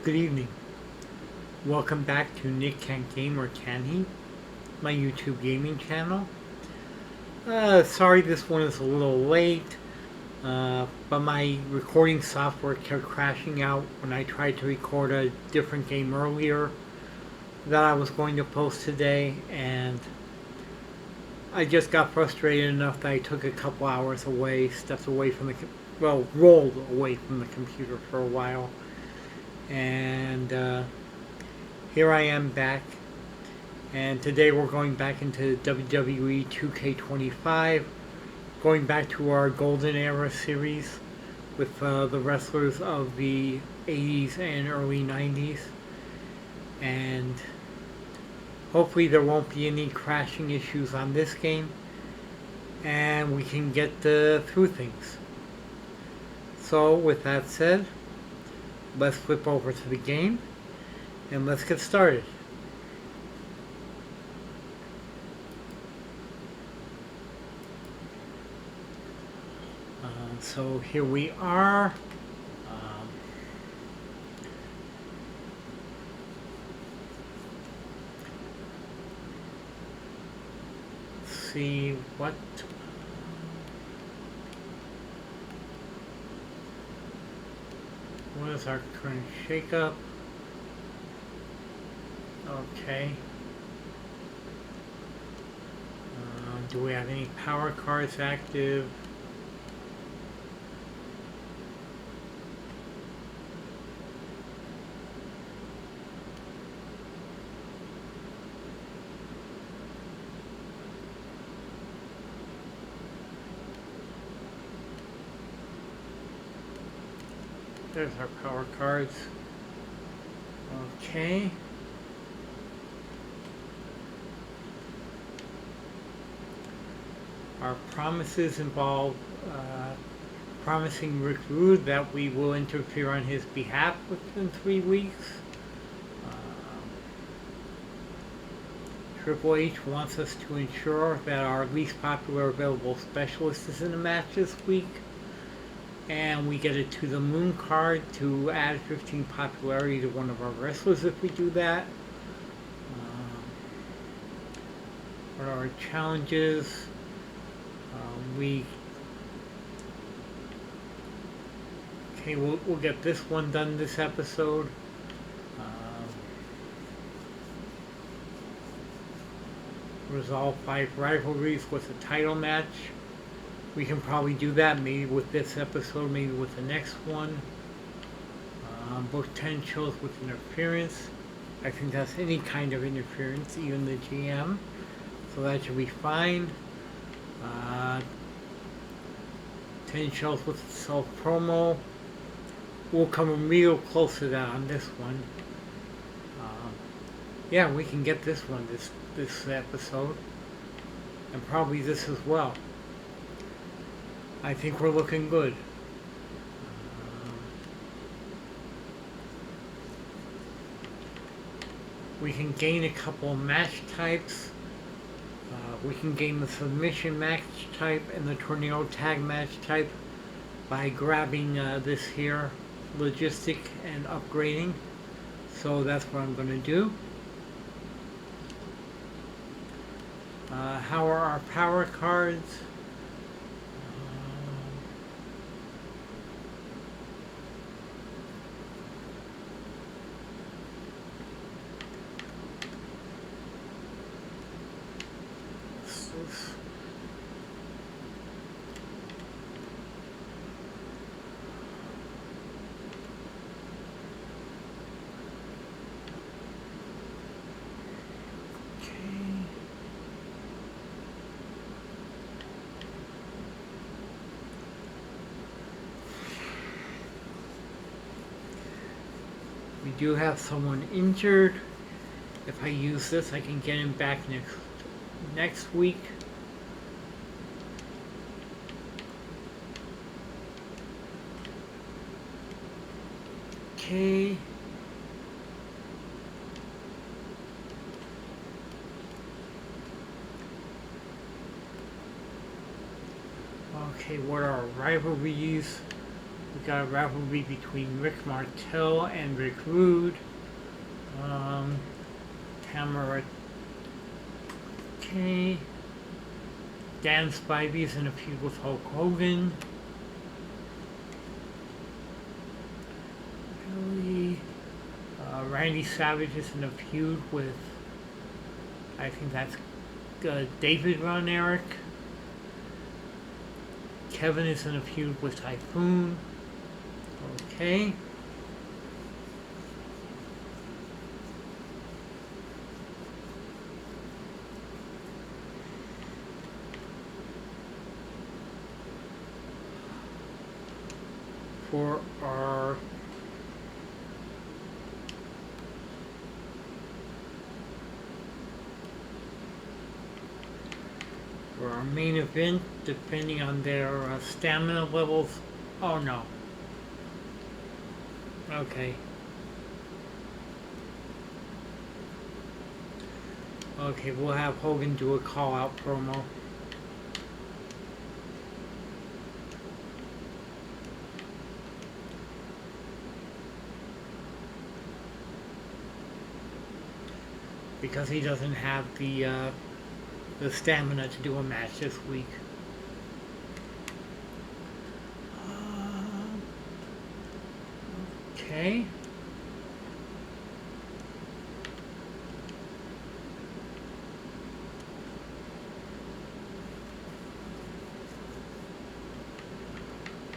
Good evening. Welcome back to Nick Can't Game or Can He, my YouTube gaming channel. Sorry this one is a little late, but my recording software kept crashing out when I tried to record a different game earlier that I was going to post today, and I just got frustrated enough that I took a couple hours away, stepped away from the, rolled away from the computer for a while, and here I am back, and today we're going back into WWE 2K25, going back to our Golden Era series with the wrestlers of the 80s and early 90s, and hopefully there won't be any crashing issues on this game, and we can get through things. So with that said, let's flip over to the game and let's get started. So here we are. Let's see what is our current shakeup. Okay. Do we have any power cards active? There's our power cards. Okay. Our promises involve promising Rick Rude that we will interfere on his behalf within 3 weeks. Triple H wants us to ensure that our least popular available specialist is in the match this week. And we get a To the Moon card to add 15 popularity to one of our wrestlers if we do that. What are our challenges? We'll get this one done this episode. Resolve 5 rivalries with a title match. We can probably do that maybe with this episode, maybe with the next one. Book 10 shows with interference. I think that's any kind of interference, even the GM. So that should be fine. 10 shows with self-promo. We'll come real close to that on this one. Yeah, we can get this one this episode. And probably this as well. I think we're looking good. We can gain a couple of match types. We can gain the submission match type and the tornado tag match type by grabbing this here logistic and upgrading. So that's what I'm going to do. How are our power cards? We do have someone injured. If I use this, I can get him back next week. Okay. Okay, what are our rivalries? We got a rivalry between Rick Martel and Rick Rude. Tamara. Okay. Dan Spivey's in a feud with Hulk Hogan. Really? Randy Savage is in a feud with, I think that's David Von Erich. Kevin is in a feud with Typhoon. Okay. For our main event, depending on their stamina levels. Oh no. Okay. Okay, we'll have Hogan do a call-out promo. Because he doesn't have the stamina to do a match this week. Okay.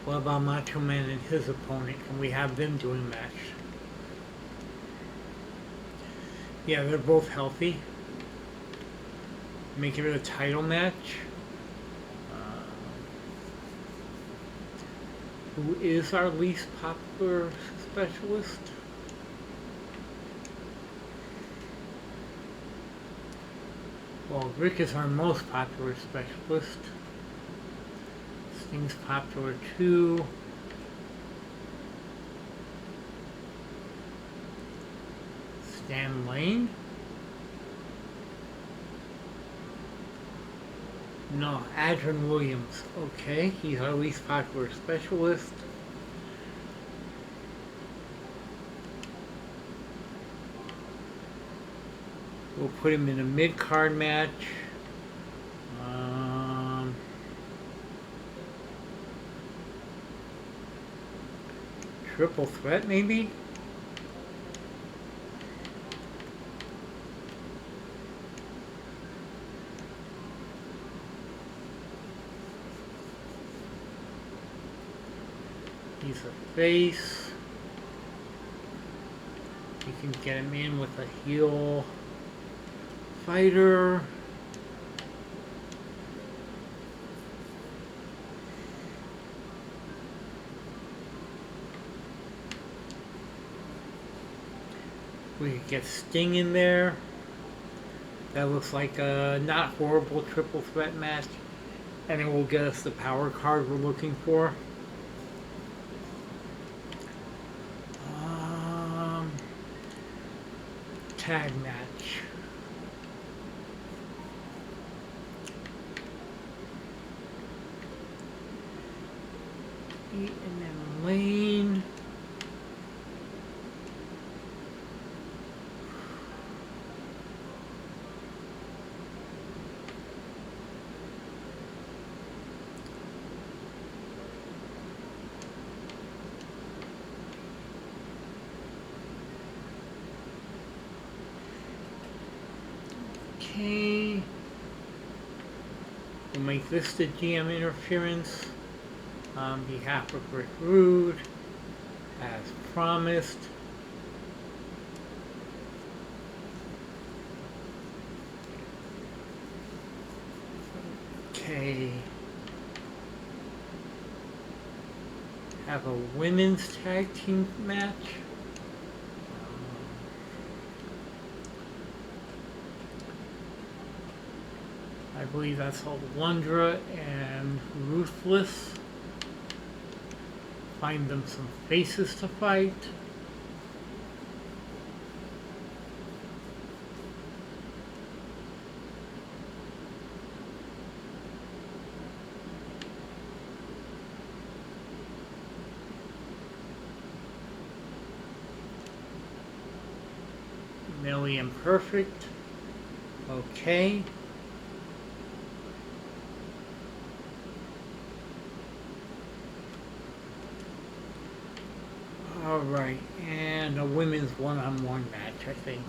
What about Macho Man and his opponent? Can we have them doing a match? Yeah, they're both healthy. Make it a title match. Who is our least popular specialist? Well, Rick is our most popular specialist. Sting's popular too. Stan Lane? No, Adrian Williams. Okay, he's our least popular specialist. We'll put him in a mid-card match. Triple threat, maybe? He's a face. You can get him in with a heel fighter. We could get Sting in there. That looks like a not horrible triple threat match. And it will get us the power card we're looking for. Tag match. And then Lane. Okay. We'll make this the GM interference on behalf of Rick Rude, as promised. Okay. Have a women's tag team match. I believe that's called Wondra and Ruthless. Find them some faces to fight. Million perfect. Okay. Alright, and a women's one-on-one match, I think.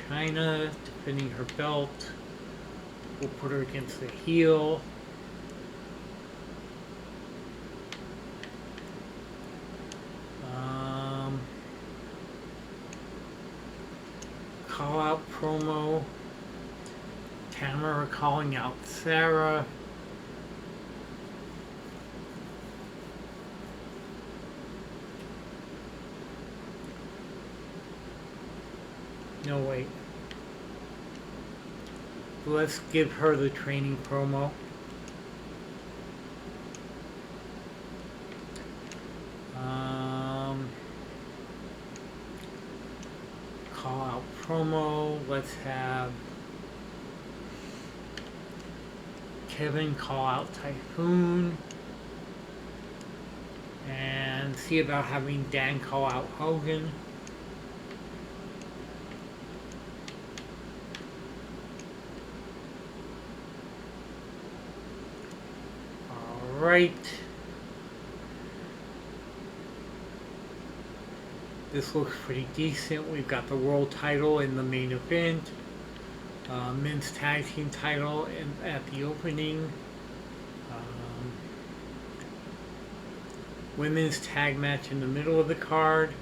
China defending her belt. We'll put her against the heel. Call out promo. Tamara calling out Sarah. No, wait. Let's give her the training promo. Call out promo. Let's have Kevin call out Typhoon. And see about having Dan call out Hogan. Alright. This looks pretty decent. We've got the world title in the main event. Men's tag team title at the opening. Women's tag match in the middle of the card.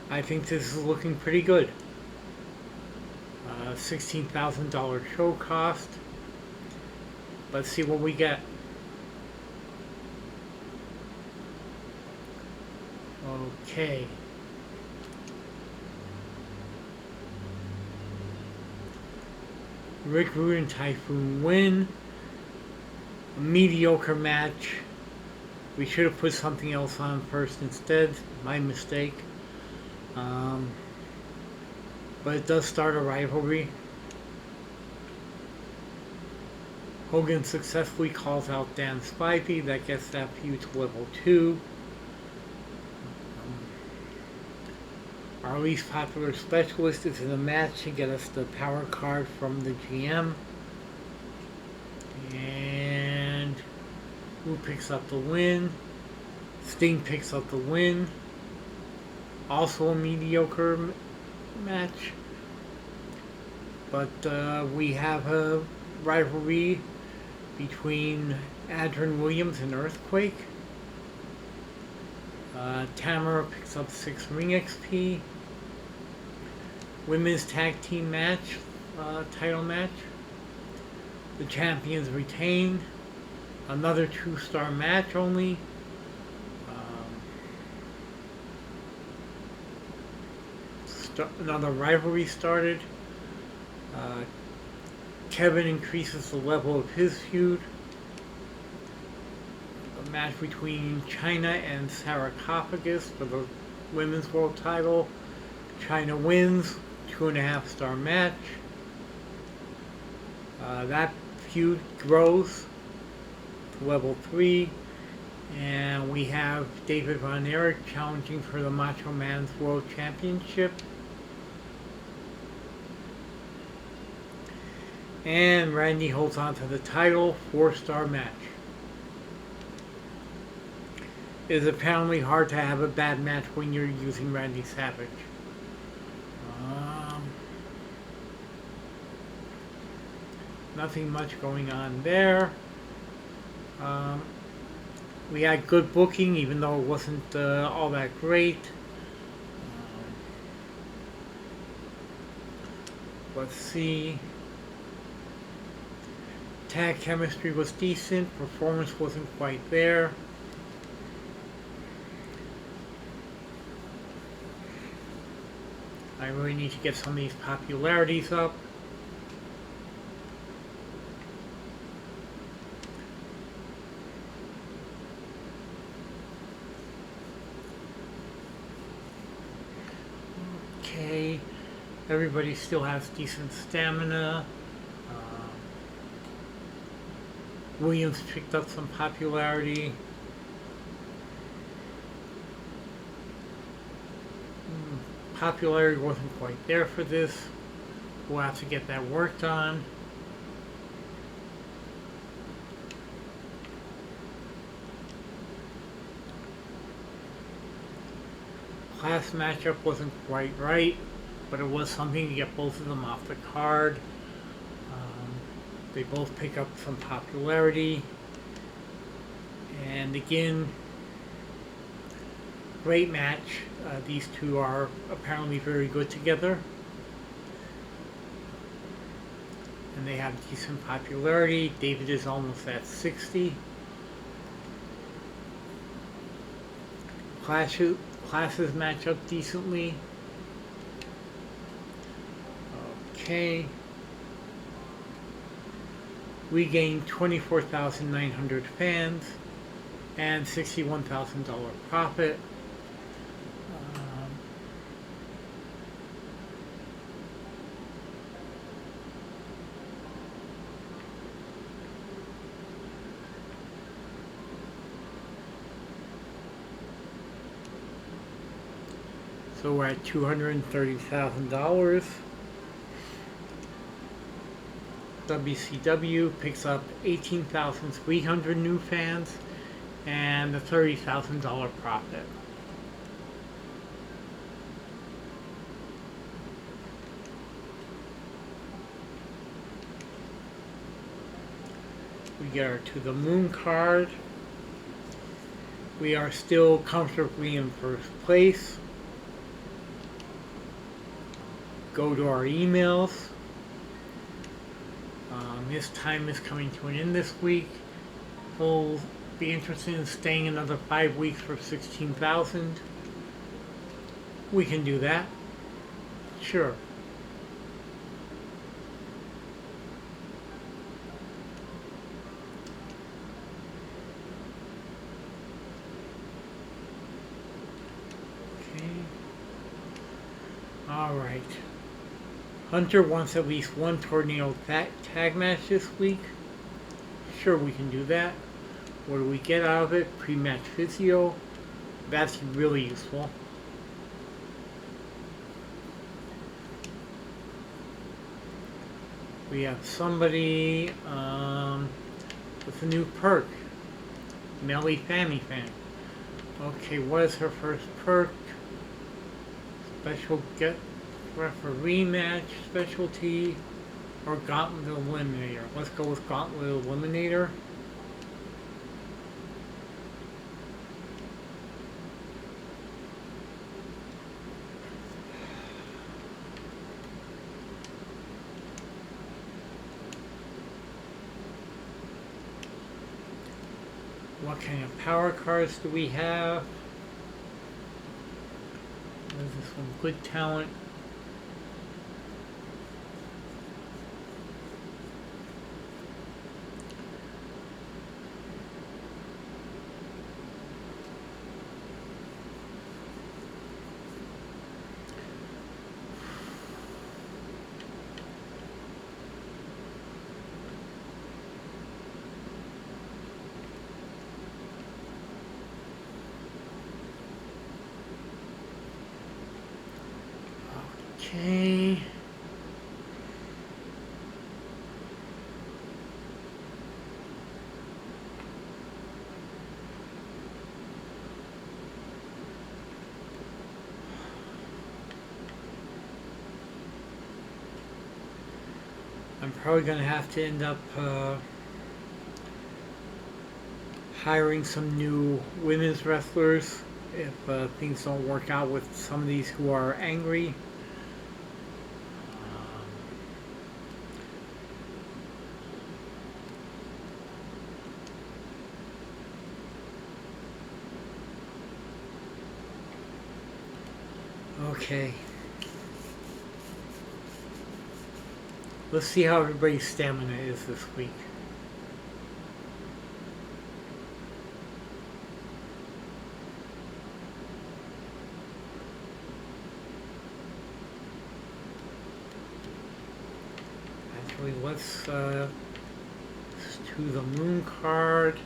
I think this is looking pretty good. $16,000 show cost. Let's see what we get. Okay. Rick Rude and Typhoon win. A mediocre match. We should have put something else on first instead. My mistake. But it does start a rivalry. Hogan successfully calls out Dan Spivey. That gets that feud to level 2. Our least popular specialist is in the match to get us the power card from the GM. And who picks up the win? Sting picks up the win. Also a mediocre match. But we have a rivalry between Adrian Williams and Earthquake. Tamara picks up 6 ring XP. Women's tag team match, title match. The champions retain. Another 2-star match only. Another rivalry started. Kevin increases the level of his feud. A match between China and Sarcophagus for the women's world title. China wins. 2.5-star match. That feud grows to level 3. And we have David Von Erich challenging for the Macho Man's World Championship. And Randy holds on to the title. 4-star match. It is apparently hard to have a bad match when you're using Randy Savage. Nothing much going on there. We had good booking, even though it wasn't all that great. Let's see. Tag chemistry was decent. Performance wasn't quite there. I really need to get some of these popularities up. Okay. Everybody still has decent stamina. Williams picked up some popularity. Popularity wasn't quite there for this. We'll have to get that worked on. Class matchup wasn't quite right, but it was something to get both of them off the card. They both pick up some popularity. And again, great match. These two are apparently very good together. And they have decent popularity. David is almost at 60. Classes match up decently. Okay. We gained 24,900 fans and $61,000 profit. So we're at $230,000. WCW picks up 18,300 new fans and a $30,000 profit. We get our To the Moon card. We are still comfortably in first place. Go to our emails. This time is coming to an end this week. We'll be interested in staying another 5 weeks for 16,000. We can do that. Sure. Okay. All right. Hunter wants at least one tornado tag match this week. Sure, we can do that. What do we get out of it? Pre-match physio. That's really useful. We have somebody with a new perk. Melly Fanny Fan. Okay, what is her first perk? Special get referee match, specialty, or Gauntlet Eliminator. Let's go with Gauntlet Eliminator. What kind of power cards do we have? What is this one? Good talent. Okay. I'm probably going to have to end up hiring some new women's wrestlers if things don't work out with some of these who are angry. Okay. Let's see how everybody's stamina is this week. let's do the moon card.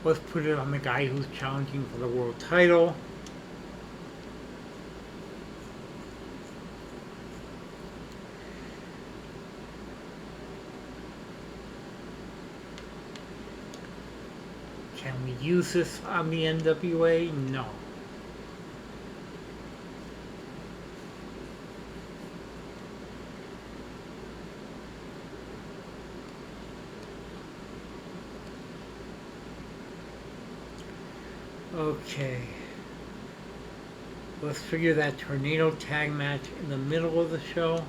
Let's put it on the guy who's challenging for the world title. Can we use this on the NWA? No. Okay. Let's figure that tornado tag match in the middle of the show.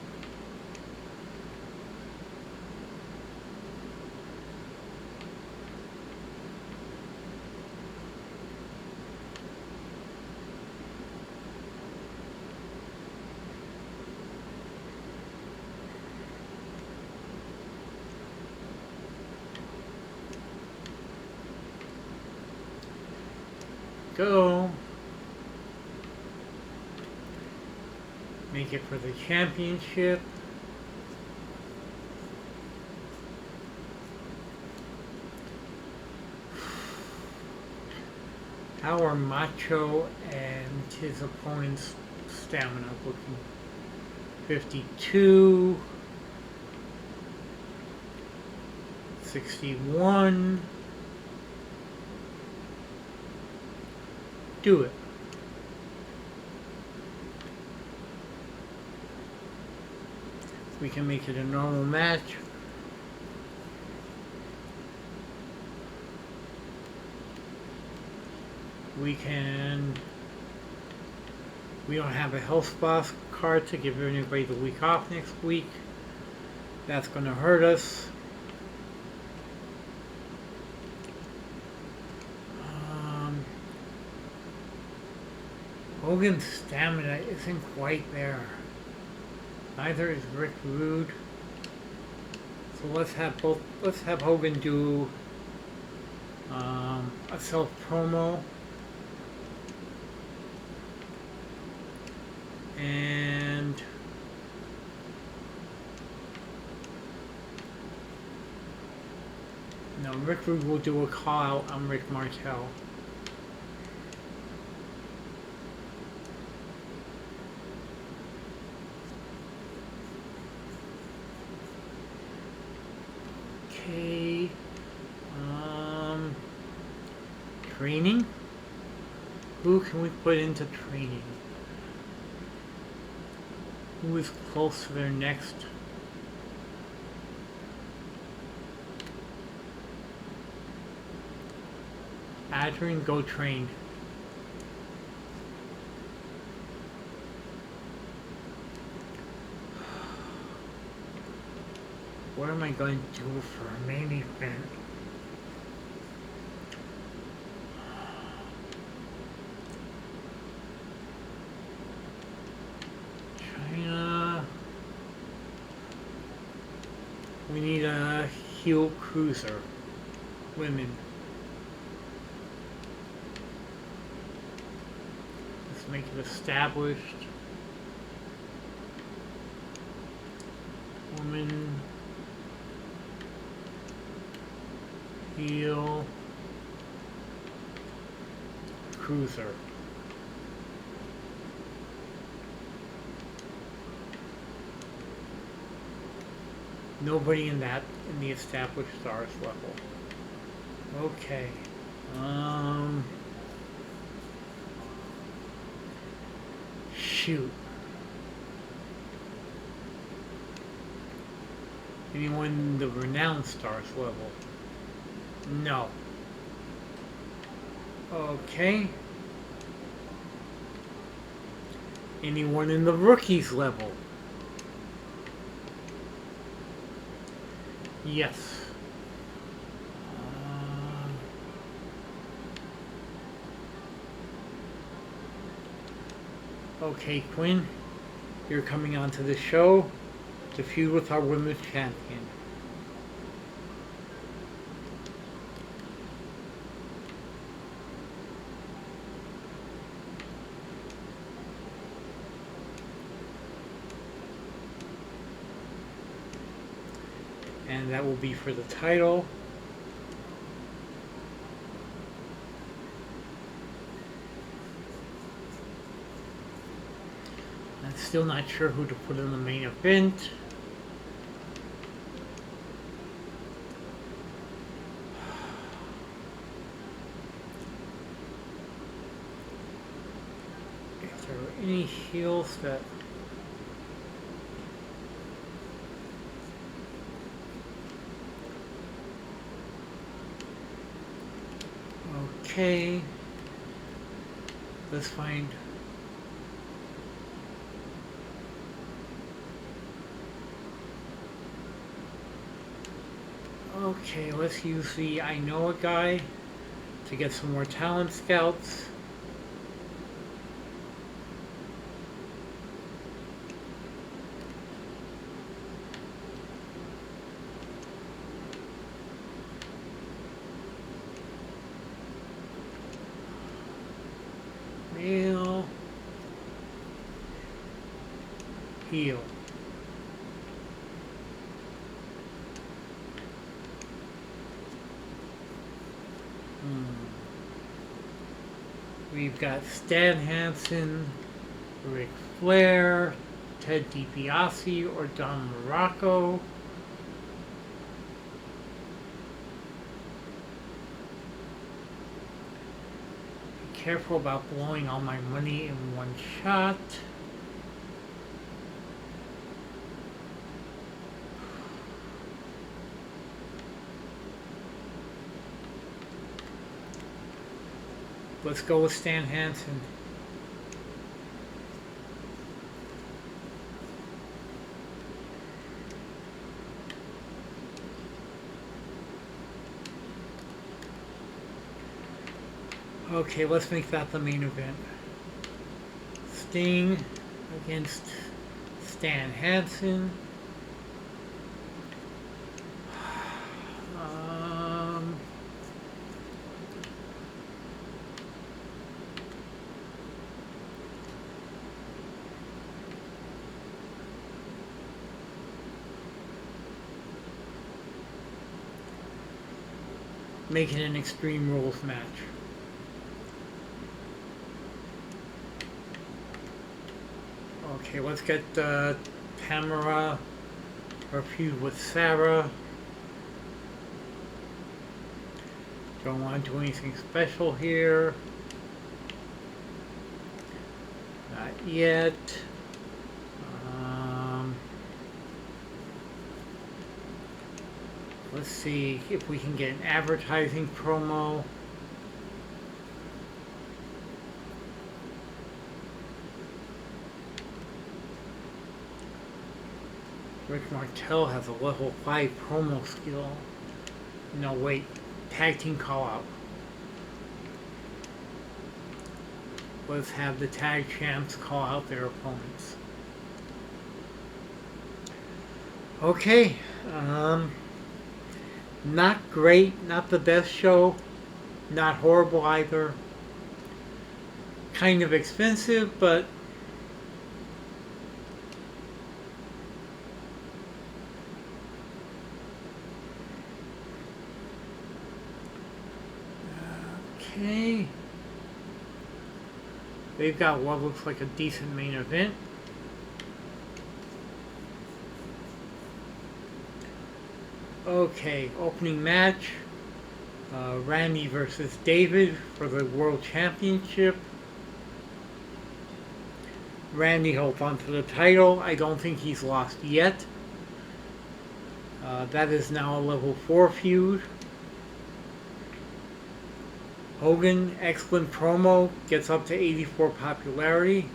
Go. Make it for the championship. How are Macho and his opponent's stamina looking? 52, 61. Do it. We can make it a normal match. We don't have a health spa card to give anybody the week off next week. That's going to hurt us. Hogan's stamina isn't quite there. Neither is Rick Rude. So let's have Hogan do a self promo. And no, Rick Rude will do a call out on Rick Martel. Okay. Training? Who can we put into training? Who is close to their next? Adrian, go train. What am I going to do for a main event? China. We need a heel cruiser. Women. Let's make it established. Woman. Heel cruiser. Nobody in the established stars level. Okay. Shoot. Anyone in the renowned stars level? No. Okay. Anyone in the rookies level? Yes. Okay, Quinn, you're coming onto the show to feud with our women's champion. And that will be for the title. I'm still not sure who to put in the main event. If there are any heels that... Okay. Let's find... Okay, let's use the I Know a guy to get some more talent scouts. Male. Heel. We've got Stan Hansen, Ric Flair, Ted DiBiase, or Don Morocco. Be careful about blowing all my money in one shot. Let's go with Stan Hansen. Okay, let's make that the main event. Sting against Stan Hansen. Make it an Extreme Rules match. Okay, let's get Tamara her feud with Sarah. Don't want to do anything special here. Not yet. Let's see if we can get an advertising promo. Rick Martel has a level 5 promo skill. No, wait. Tag team call out. Let's have the tag champs call out their opponents. Okay. Not great, not the best show, not horrible either. Kind of expensive, but okay. They've got what looks like a decent main event. Okay, opening match. Randy versus David for the World Championship. Randy holds on to the title. I don't think he's lost yet. That is now a level 4 feud. Hogan, excellent promo, gets up to 84 popularity.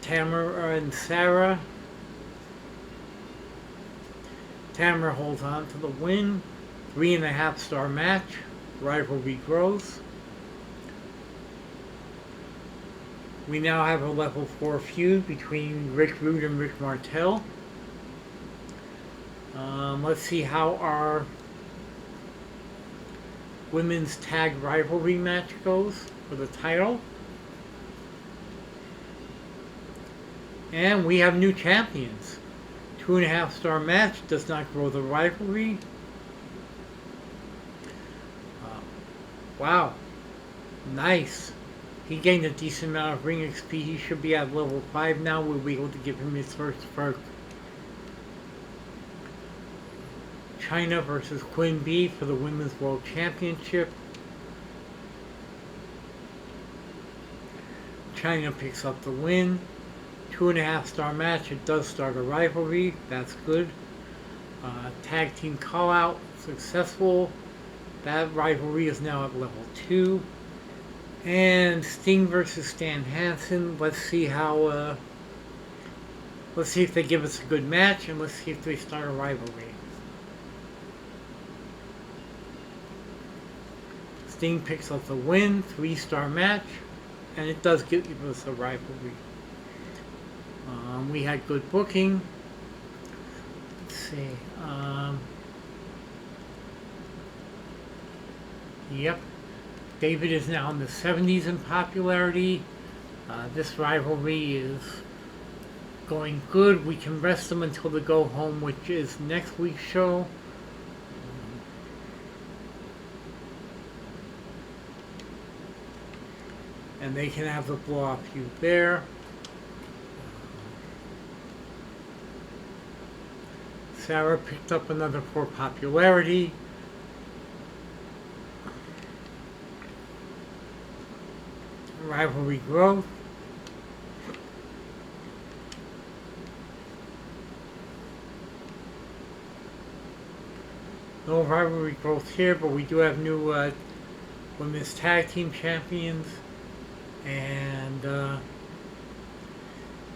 Tamara and Sarah. Tamara holds on to the win. 3.5 star match. Rivalry grows. We now have a level 4 feud between Rick Rude and Rick Martel. Let's see how our women's tag rivalry match goes for the title. And we have new champions. 2.5-star match does not grow the rivalry. Wow. Nice. He gained a decent amount of ring XP. He should be at level 5 now. We'll be able to give him his first perk. China versus Queen Bee for the Women's World Championship. China picks up the win. 2.5-star match. It does start a rivalry. That's good. Tag team call out. Successful. That rivalry is now at level 2. And Sting versus Stan Hansen. Let's see how. Let's see if they give us a good match, and let's see if they start a rivalry. Sting picks up the win, 3-star match, and it does give us a rivalry. We had good booking. Let's see. Yep. David is now in the 70s in popularity. This rivalry is going good. We can rest them until the go home, which is next week's show. And they can have the blow-off feud there. Sarah picked up another for popularity. Rivalry growth. No rivalry growth here, but we do have new women's tag team champions. And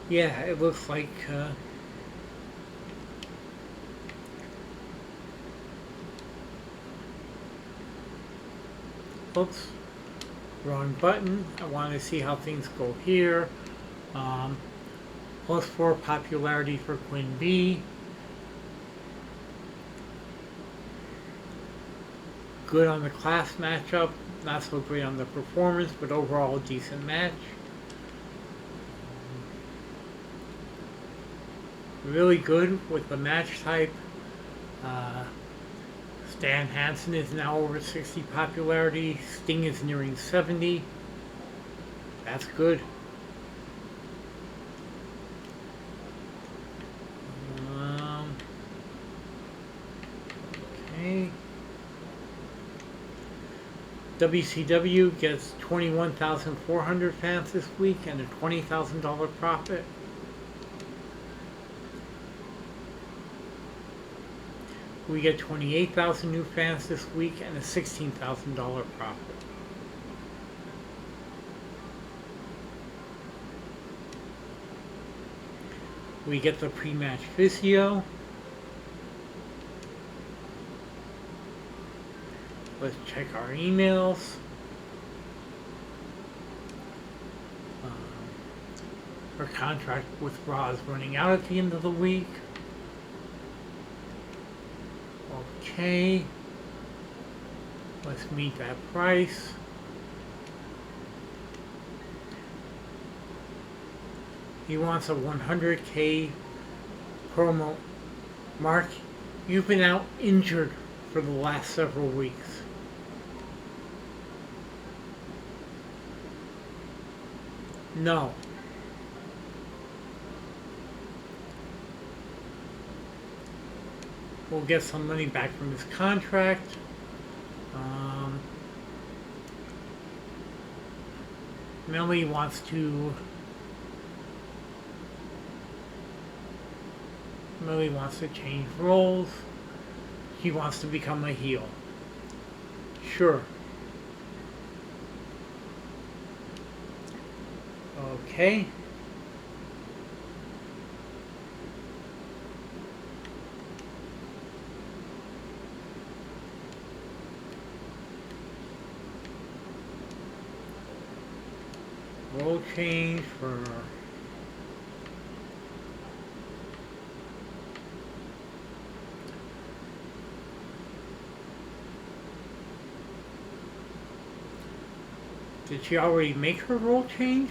yeah, it looks like oops, wrong button. I want to see how things go here. +4 popularity for Queen Bee. Good on the class matchup. Not so great on the performance, but overall a decent match. Really good with the match type. Stan Hansen is now over 60 popularity. Sting is nearing 70. That's good. Okay. WCW gets 21,400 fans this week and a $20,000 profit. We get 28,000 new fans this week and a $16,000 profit. We get the pre-match physio. Let's check our emails. Our contract with Raw is running out at the end of the week. Okay. Let's meet that price. He wants a 100K promo. Mark, you've been out injured for the last several weeks. No. We'll get some money back from his contract. Melly wants to change roles. He wants to become a heel. Sure. Okay. Role change for did she already make her role change?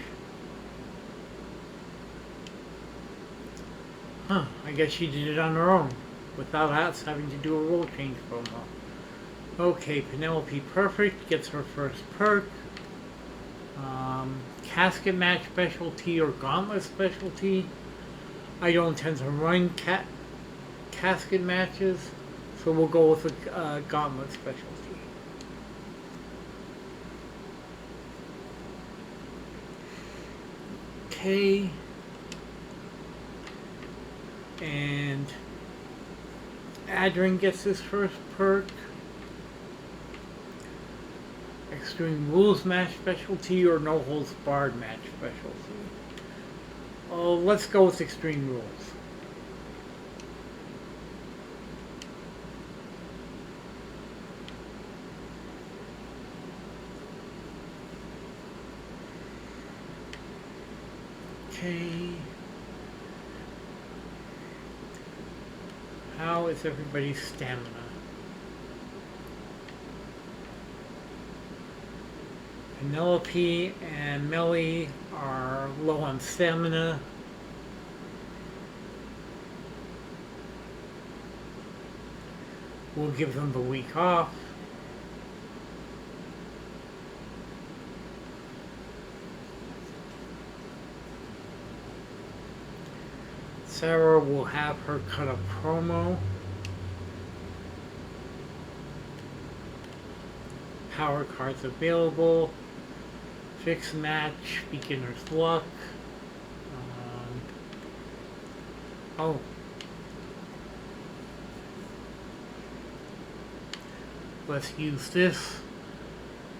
Huh, I guess she did it on her own without us having to do a role change promo. Okay, Penelope Perfect gets her first perk. Casket match specialty or gauntlet specialty. I don't tend to run casket matches, so we'll go with a gauntlet specialty. Okay. And Adrian gets his first perk. Extreme Rules match specialty or No Holds Barred match specialty. Oh, let's go with Extreme Rules. Okay. How is everybody's stamina? Penelope and Melly are low on stamina. We'll give them the week off. Sarah will have her cut a promo. Power cards available. Fixed match, beginner's luck. Oh. Let's use this.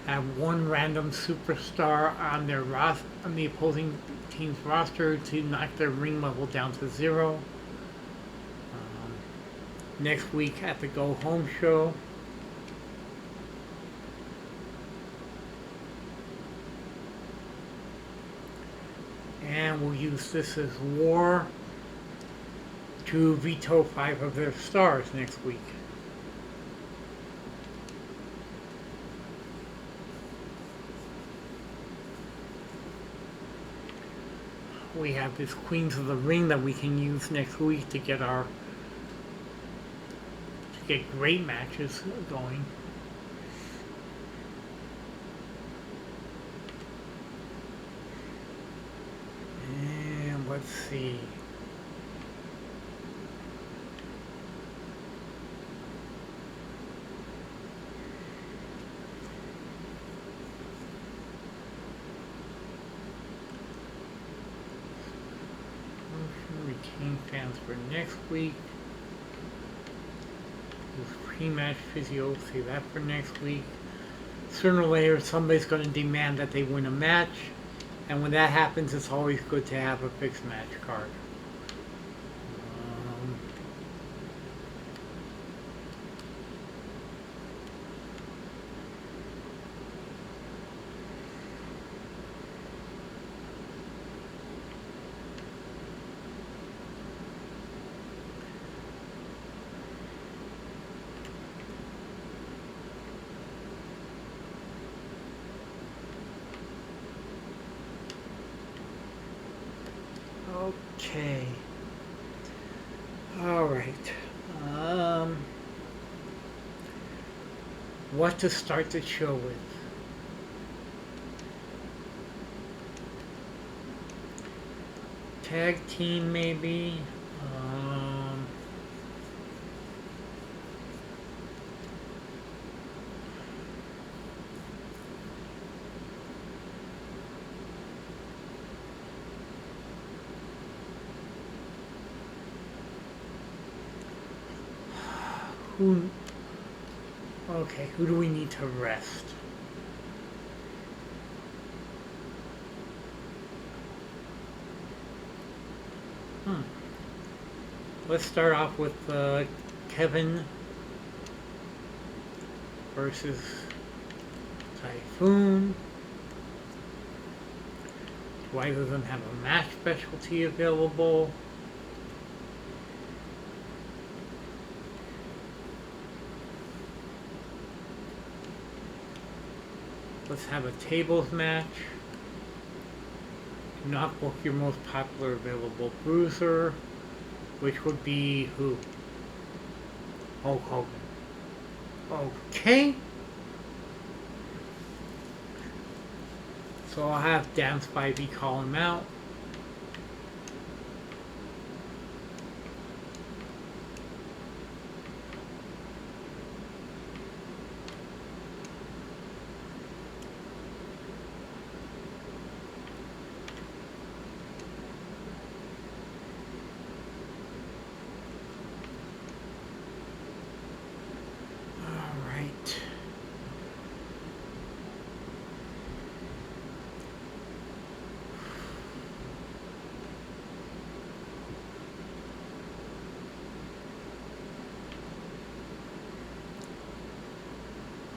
Have one random superstar on their on the opposing team's roster to knock their ring level down to 0. Next week at the Go Home show. And we'll use this as war to veto 5 of their stars next week. We have this Queens of the Ring that we can use next week to get great matches going. And let's see. Retain fans for next week. Pre-match physio, see that for next week. Sooner or later, somebody's going to demand that they win a match, and when that happens, it's always good to have a fixed match card. Okay. All right. What to start the show with? Tag team, maybe. Who do we need to rest? Let's start off with Kevin versus Typhoon. Why doesn't have a match specialty available? Let's have a tables match. Do not book your most popular available bruiser, which would be who? Hulk Hogan. Okay. So I'll have Dan Spivey call him out.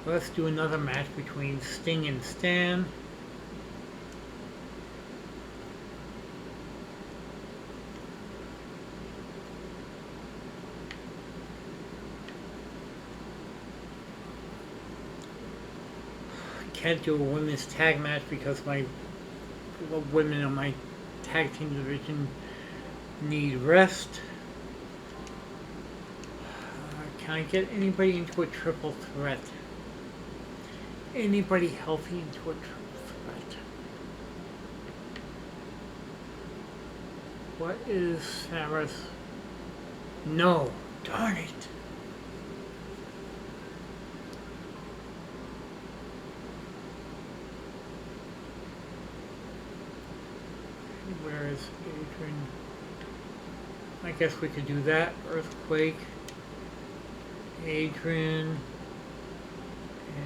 Let's do another match between Sting and Stan. Can't do a women's tag match because the women on my tag team division need rest. Can I get anybody into a triple threat? Anybody healthy into a triple threat? What is Sarah's? No, darn it. Where is Adrian? I guess we could do that. Earthquake. Adrian.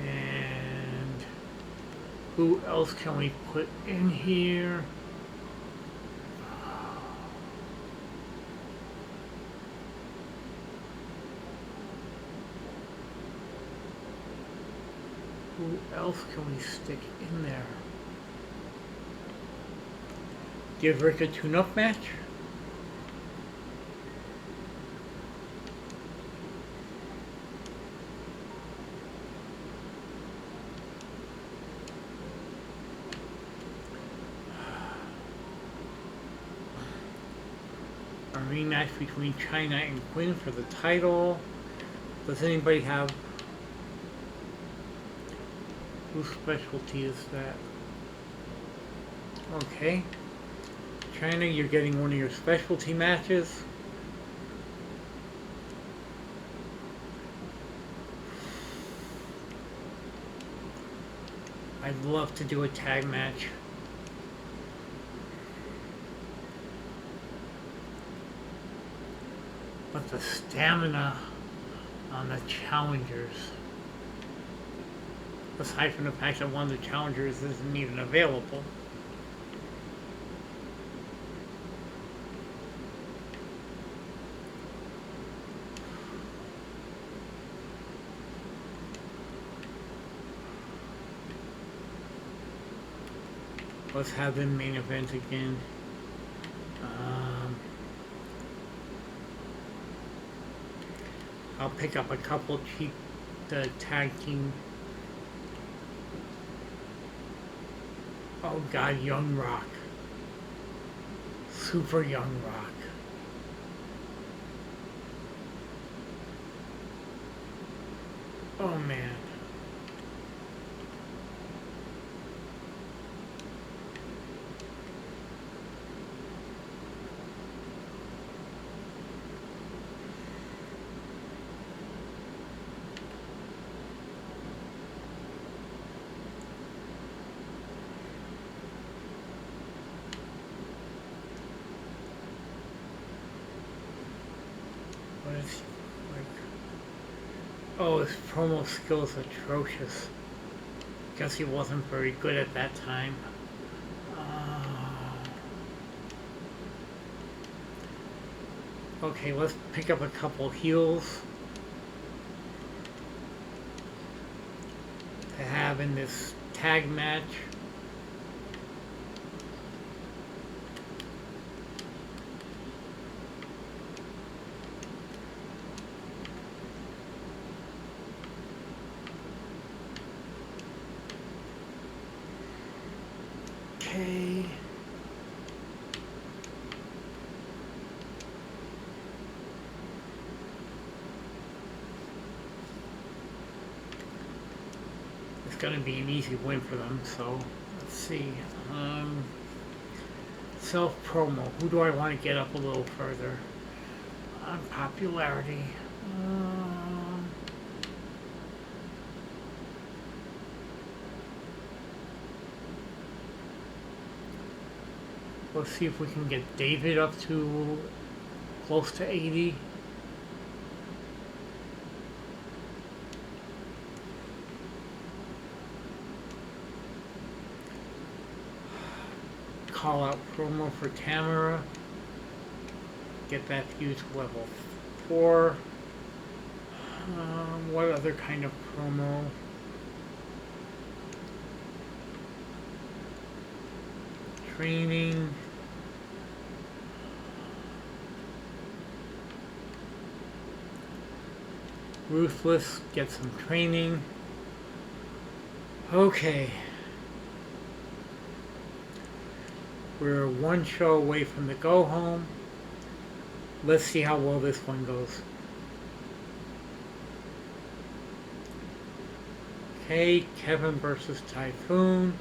And who else can we put in here? Who else can we stick in there? Give Rick a tune-up match? A rematch between China and Quinn for the title. Does anybody have... Whose specialty is that? Okay. China, you're getting one of your specialty matches. I'd love to do a tag match. But the stamina on the challengers, aside from the fact that one of the challengers isn't even available. Let's have them main event again. I'll pick up a couple cheap tag team. Oh God, Young Rock. Super Young Rock. Oh man. Oh, his promo skills atrocious. Guess he wasn't very good at that time. Okay, let's pick up a couple heels to have in this tag match. Okay. It's going to be an easy win for them, so let's see. Self-promo. Who do I want to get up a little further? On popularity. Let's see if we can get David up to close to 80. Call out promo for Tamara. Get that feud to level 4. What other kind of promo? Training. Ruthless, get some training. Okay. We're one show away from the go home. Let's see how well this one goes. Okay, Kevin versus Typhoon.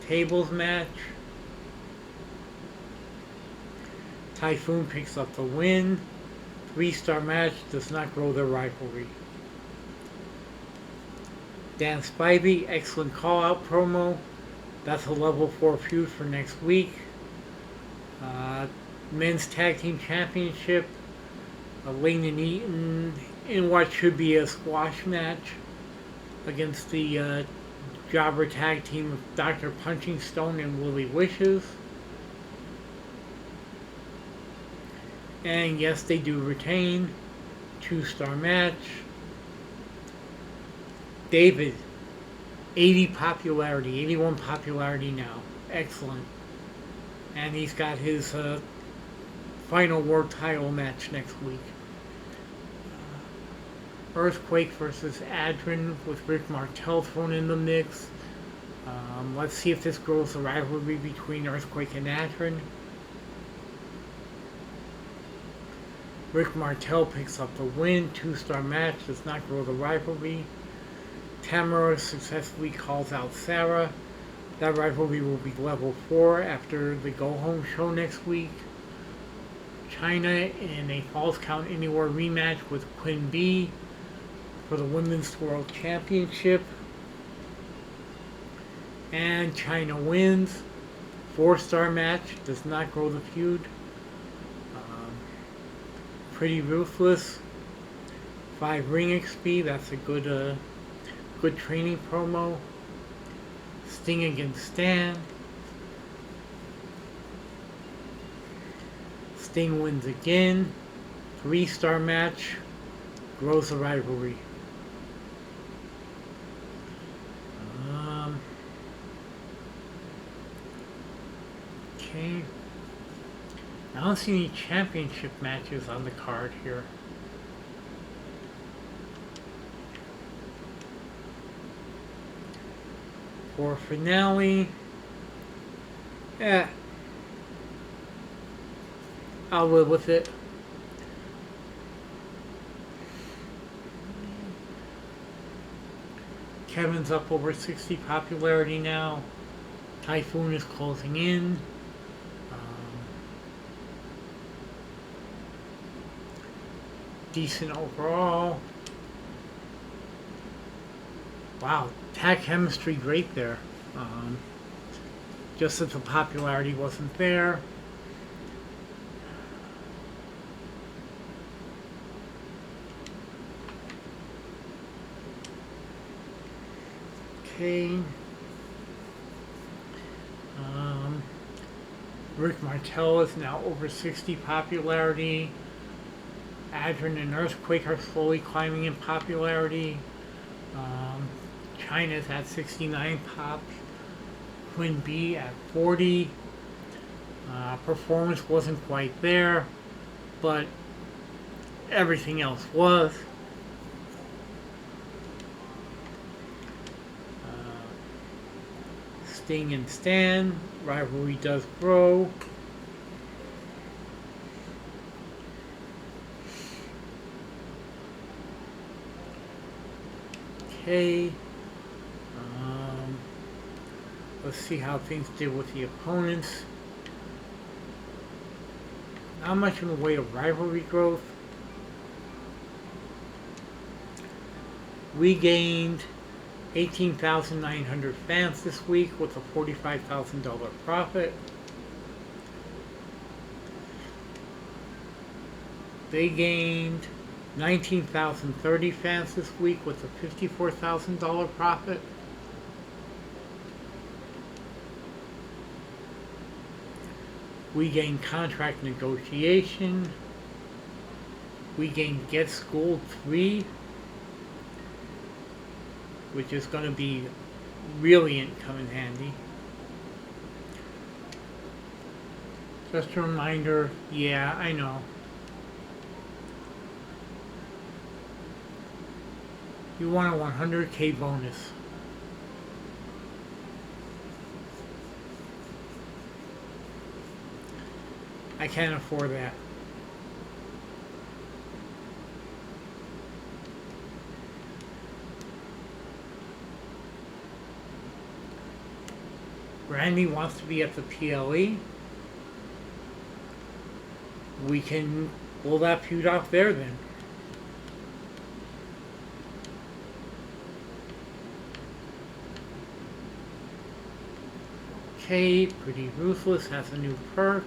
Tables match. Typhoon picks up the win. 3-star match does not grow their rivalry. Dan Spivey, excellent call-out promo. That's a level 4 feud for next week. Men's Tag Team Championship. Lane and Eaton in what should be a squash match against the Jobber Tag Team of Dr. Punching Stone and Willie Wishes. And yes, they do retain. 2-star match. David, 80 popularity, 81 popularity now. Excellent. And he's got his final world title match next week. Earthquake versus Adrian with Rick Martel thrown in the mix. Let's see if this grows the rivalry between Earthquake and Adrian. Rick Martel picks up the win. 2-star match does not grow the rivalry. Tamara successfully calls out Sarah. That rivalry will be level 4 after the Go Home show next week. China in a Falls Count Anywhere rematch with Quinn B for the Women's World Championship. And China wins. 4-star match does not grow the feud. Pretty Ruthless. 5 ring XP. That's a good training promo. Sting against Stan. Sting wins again. 3-star match. Grows the rivalry. Okay. I don't see any championship matches on the card here. For finale, I'll live with it. Kevin's up over 60 popularity now. Typhoon is closing in. Decent overall. Wow, tag chemistry great there. Just that the popularity wasn't there. Okay. Rick Martel is now over 60 popularity. Adrian and Earthquake are slowly climbing in popularity. China's at 69 pops. Quinn B at 40. Performance wasn't quite there, but everything else was. Sting and Stan. Rivalry does grow. Okay. Let's see how things did with the opponents. Not much in the way of rivalry growth. We gained 18,900 fans this week with a $45,000 profit. They gained 19,030 fans this week with a $54,000 profit. We gained contract negotiation. We gained Get Schooled 3, which is going to be really come in handy. Just a reminder, yeah, I know. You want a 100K bonus. I can't afford that. Randy wants to be at the PLE. We can pull that feud off there then. Okay, Pretty Ruthless has a new perk.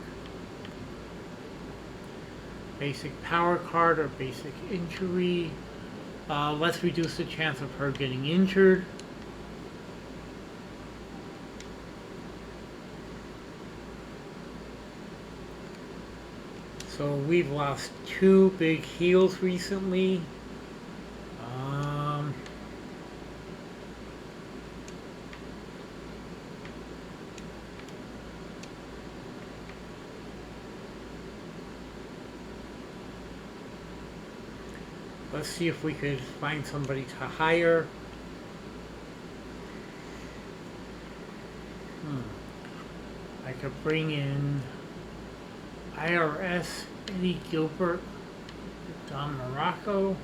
Basic power card or basic injury. Let's reduce the chance of her getting injured. So we've lost 2 big heels recently. Let's see if we could find somebody to hire. I could bring in IRS, Eddie Gilbert, Don Morocco.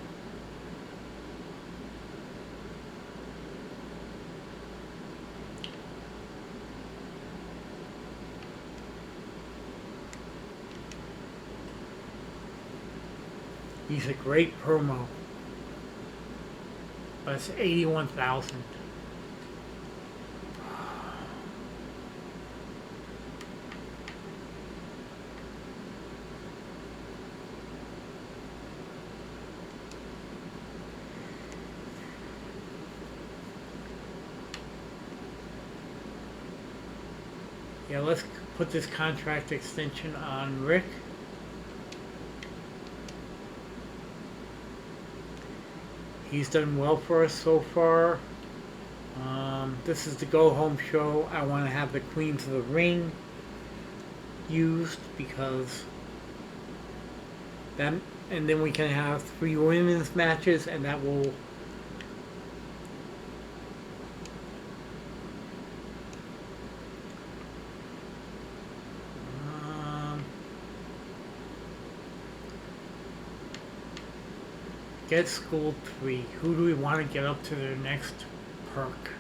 He's a great promo. But it's 81,000. Yeah, let's put this contract extension on Rick. He's done well for us so far. This is the go-home show. I want to have the Queens of the Ring used because that, and then we can have 3 women's matches, and that will Get Schooled 3. Who do we want to get up to their next perk?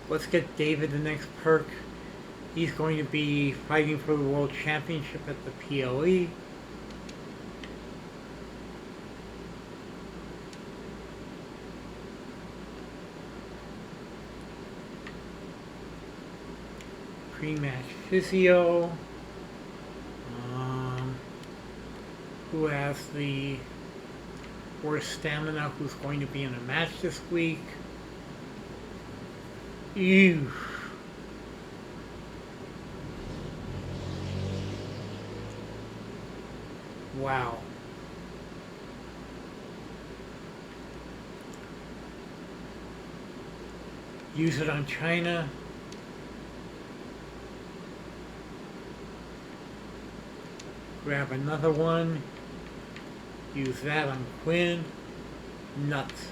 Let's get David the next perk. He's going to be fighting for the World Championship at the PLE. Pre-match physio. Who has the worst stamina? Who's going to be in a match this week? Ew. Wow. Use it on China. Grab another one. Use that on Quinn. Nuts.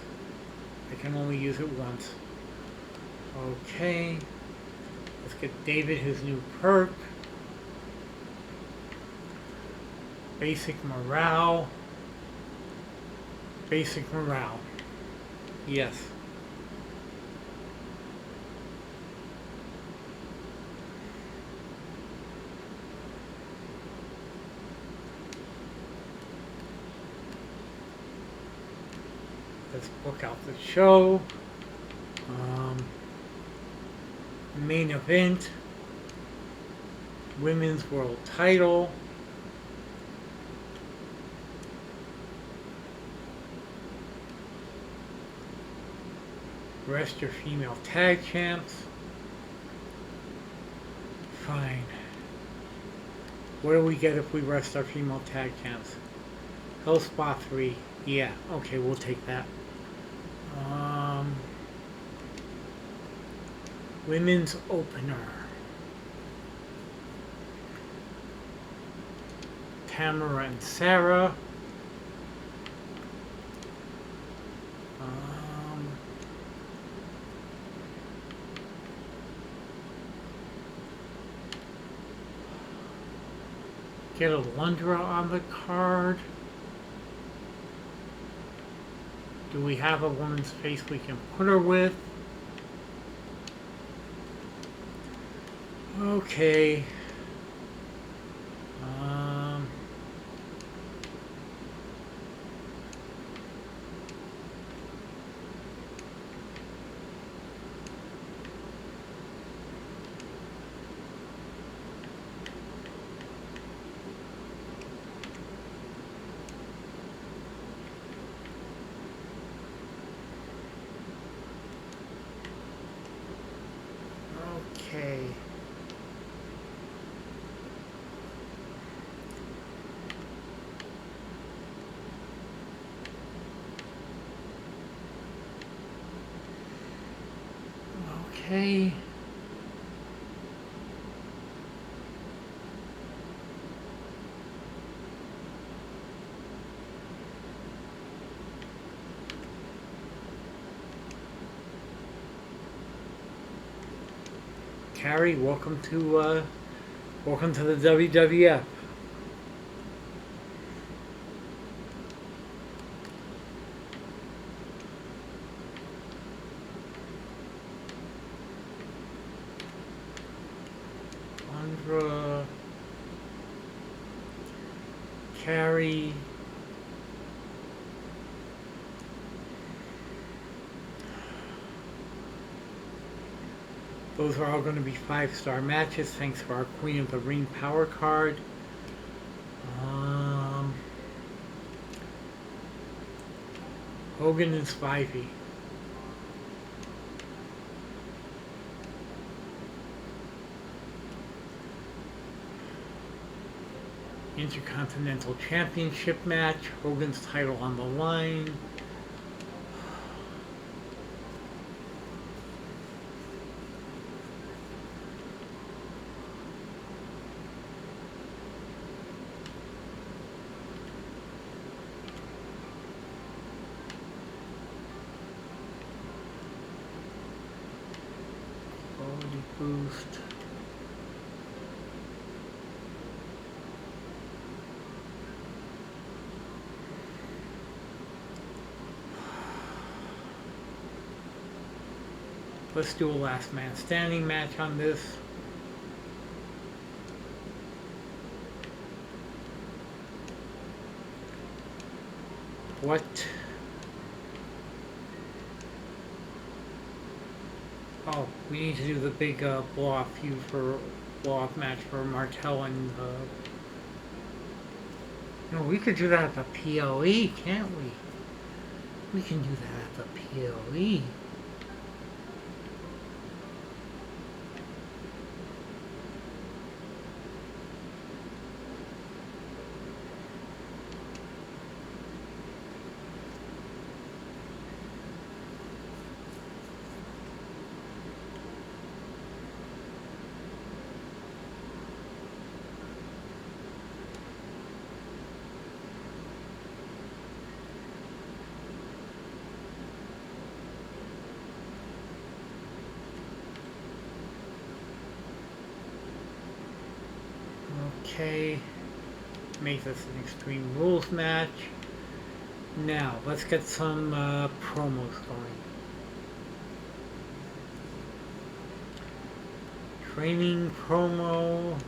I can only use it once. Okay. Let's get David his new perk. Basic morale. Basic morale. Yes. Let's book out the show. Main event. Women's World Title. Rest your female tag champs. Fine. What do we get if we rest our female tag champs? Hell Spot 3. Yeah, okay, we'll take that. Women's opener. Tamara and Sarah. Get a Lundra on the card. Do we have a woman's face we can put her with? Okay. Okay. Okay. Carrie, welcome to the WWF. Andra, Carrie. Those are all going to be 5-star matches thanks to our Queen of the Ring Power card. Hogan and Spivey. Intercontinental Championship match. Hogan's title on the line. Quality boost. Let's do a last man standing match on this. What? Oh, we need to do the big blow-off match for Martel and no, we could do that at the PLE, can't we? We can do that at the PLE. Okay. Make this an Extreme Rules match. Now, let's get some promos going. Training promo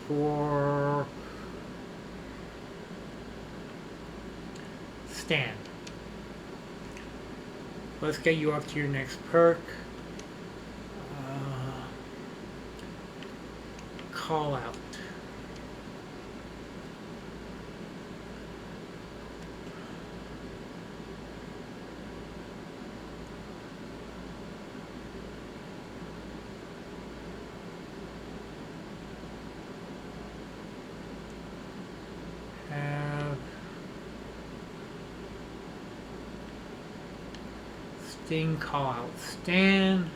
for Stan. Let's get you up to your next perk. Call out. Sting call out Stan.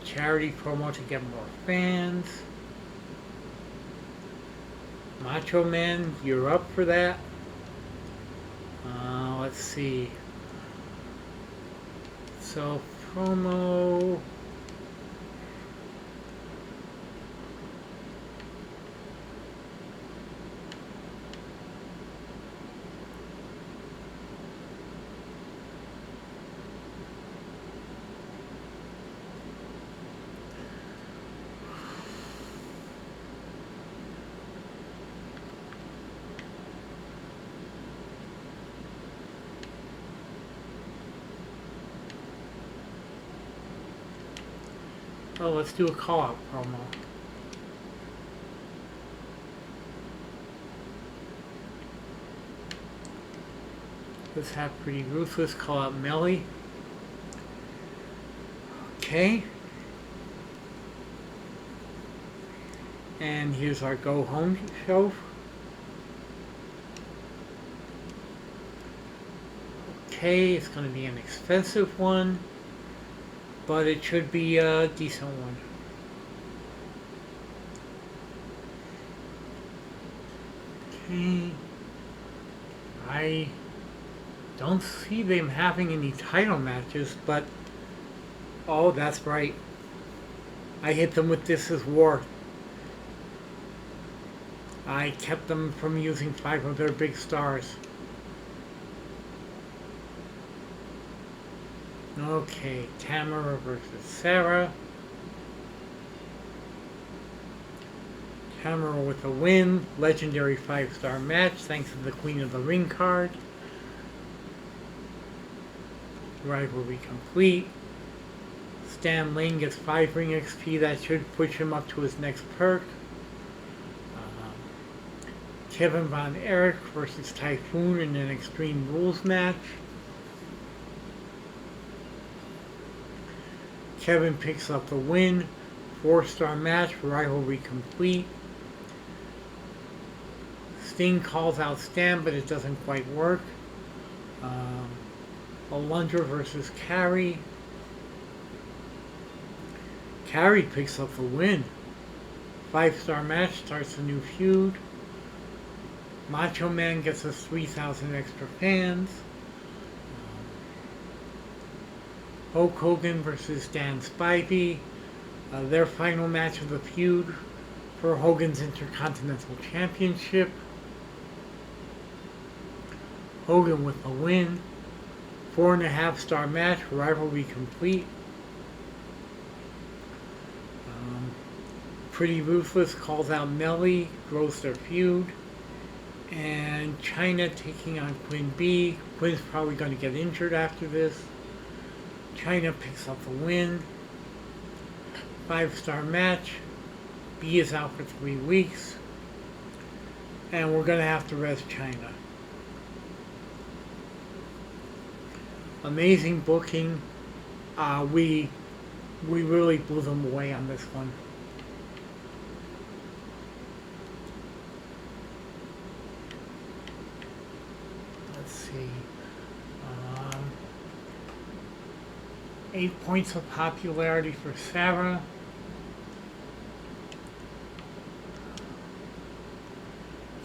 Charity promo to get more fans. Macho Man, you're up for that. Let's see. So promo. Oh, let's do a call-out promo. Let's have Pretty Ruthless call out Melly. Okay. And here's our go home show. Okay, it's going to be an expensive one, but it should be a decent one. Okay. I don't see them having any title matches, but oh, that's right. I hit them with This Is War. I kept them from using 5 of their big stars. Okay, Tamara versus Sarah. Tamara with a win. Legendary 5-star match thanks to the Queen of the Ring card. Rivalry complete. Stan Lane gets 5 ring XP. That should push him up to his next perk. Kevin Von Erich versus Typhoon in an Extreme Rules match. Kevin picks up the win. 4-star match. Rivalry complete. Sting calls out Stan, but it doesn't quite work. Alundra versus Carrie. Carrie picks up the win. 5-star match starts a new feud. Macho Man gets us 3,000 extra fans. Hulk Hogan versus Dan Spivey. Their final match of the feud for Hogan's Intercontinental Championship. Hogan with the win. 4.5-star match. Rivalry complete. Pretty Ruthless calls out Melly. Grows their feud. And Chyna taking on Quinn B. Quinn's probably going to get injured after this. Chyna picks up the win. 5-star match. B is out for 3 weeks. And we're going to have to rest Chyna. Amazing booking. We really blew them away on this one. Let's see. 8 points of popularity for Sarah.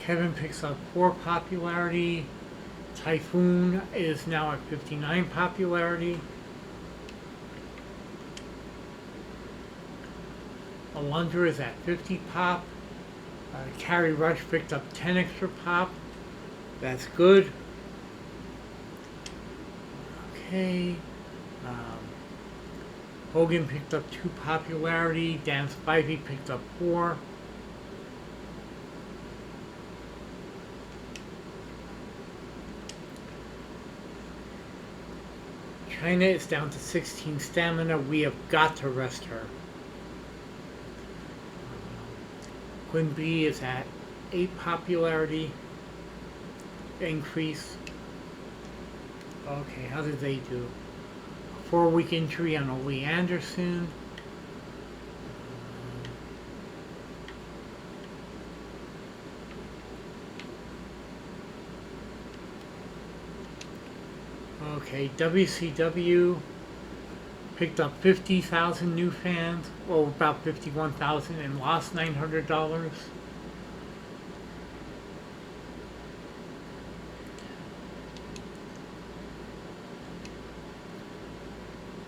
Kevin picks up 4 popularity. Typhoon is now at 59 popularity. Alundra is at 50 pop. Carrie Rush picked up 10 extra pop. That's good. Okay. Hogan picked up 2 popularity. Dan Spivey picked up 4. China is down to 16 stamina. We have got to rest her. Quinn B is at 8 popularity increase. Okay, how did they do? 4-week injury on Ole Anderson. Okay, WCW picked up 50,000 new fans, or about 51,000, and lost $900.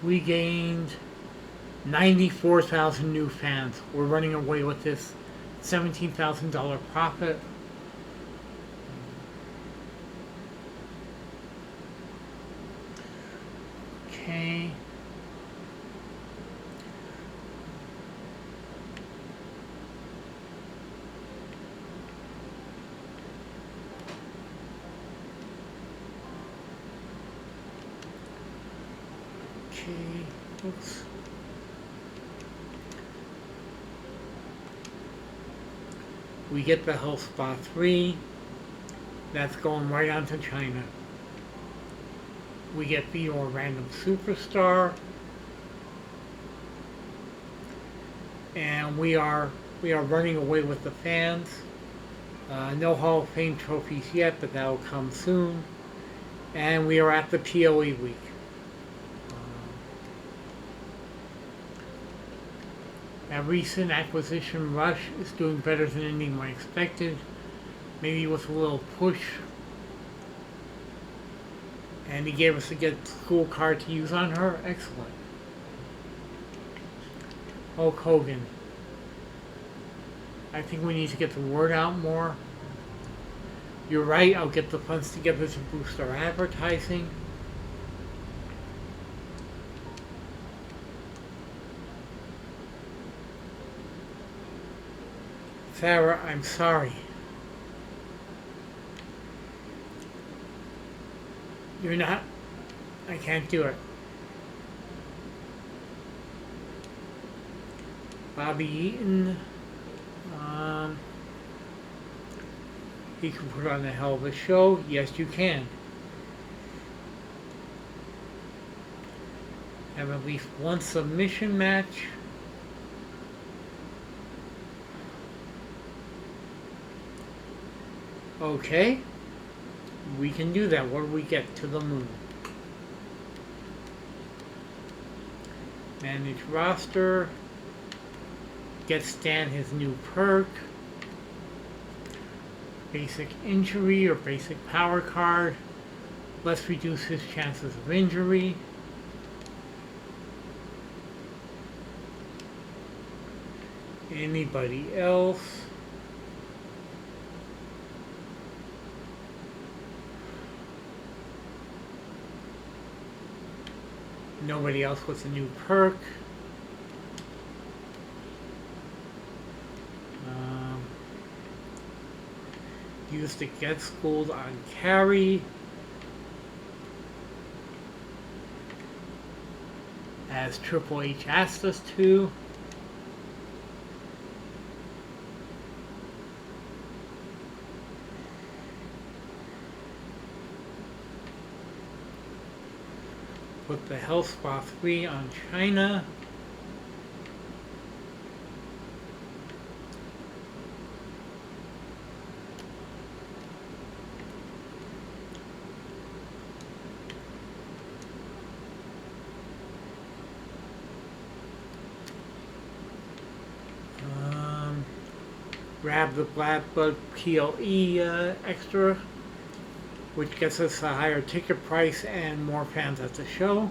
We gained 94,000 new fans. We're running away with this $17,000 profit. Okay. Oops. We get the health spa 3. That's going right on to China. We get the or random superstar. And we are running away with the fans. No Hall of Fame trophies yet, but that'll come soon. And we are at the PLE week. That recent acquisition Rush is doing better than anyone expected. Maybe with a little push. And he gave us a good school card to use on her. Excellent. Hulk Hogan. I think we need to get the word out more. You're right, I'll get the funds together to boost our advertising. Sarah, I'm sorry. You're not. I can't do it. Bobby Eaton. He can put on a hell of a show. Yes, you can. Have at least one submission match. Okay. We can do that. What do we get? To the moon. Manage roster. Get Stan his new perk. Basic injury or basic power card. Let's reduce his chances of injury. Anybody else? Nobody else with a new perk. Use the Get Schooled on carry. As Triple H asked us to. Put the Health Spa 3 on China. Grab the Black Blood PLE extra. which gets us a higher ticket price and more fans at the show.